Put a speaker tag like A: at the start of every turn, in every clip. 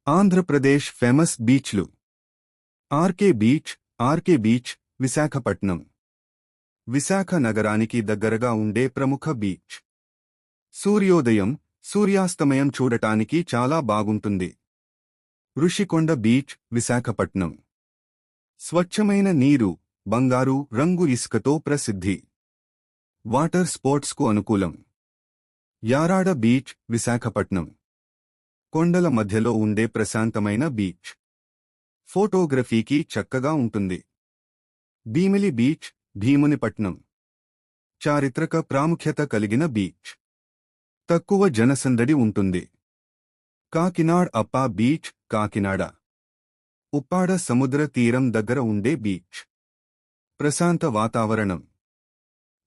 A: Andhra Pradesh famous బీచ్లు. RK beach. RK beach Visakhapatnam. Visakha నగరానికి దగ్గరగా ఉండే ప్రముఖ బీచ్. సూర్యోదయం, సూర్యాస్తమయం చూడటానికి చాలా బాగుంటుంది. ఋషికొండ బీచ్ విశాఖపట్నం. స్వచ్ఛమైన నీరు, బంగారు రంగు ఇసుకతో ప్రసిద్ధి. వాటర్ స్పోర్ట్స్కు అనుకూలం. యారాడ బీచ్ విశాఖపట్నం. కొండల మధ్యలో ఉండే ప్రశాంతమైన బీచ్. ఫోటోగ్రఫీకి చక్కగా ఉంటుంది. భీమిలి బీచ్ భీమునిపట్నం. చారిత్రక ప్రాముఖ్యత కలిగిన బీచ్. తక్కువ జనసందడి ఉంటుంది. కాకినాడ్ అప్పా బీచ్ కాకినాడ. ఉప్పాడ సముద్ర తీరం దగ్గర ఉండే బీచ్. ప్రశాంత వాతావరణం.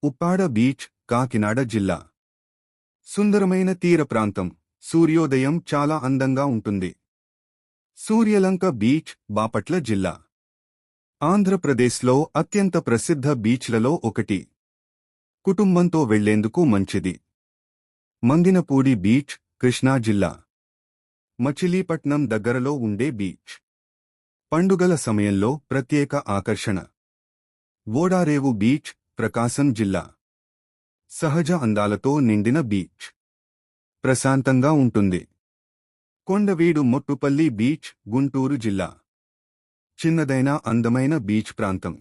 A: ఉప్పాడ బీచ్ కాకినాడ జిల్లా. సుందరమైన తీర ప్రాంతం. సూర్యోదయం చాలా అందంగా ఉంటుంది. సూర్యలంక బీచ్ బాపట్ల జిల్లా. ఆంధ్రప్రదేశ్లో అత్యంత ప్రసిద్ధ బీచ్లలో ఒకటి. కుటుంబంతో వెళ్లేందుకు మంచిది. మంగినపూడి బీచ్ కృష్ణా జిల్లా. మచిలీపట్నం దగ్గరలో ఉండే బీచ్. పండుగల సమయంలో ప్రత్యేక ఆకర్షణ. ఓడారేవు బీచ్ ప్రకాశం జిల్లా. సహజ అందాలతో నిండిన బీచ్. ప్రశాంతంగా ఉంటుంది. కొండవీడు మొట్టుపల్లి బీచ్ గుంటూరు జిల్లా. చిన్నదైన అందమైన బీచ్ ప్రాంతం.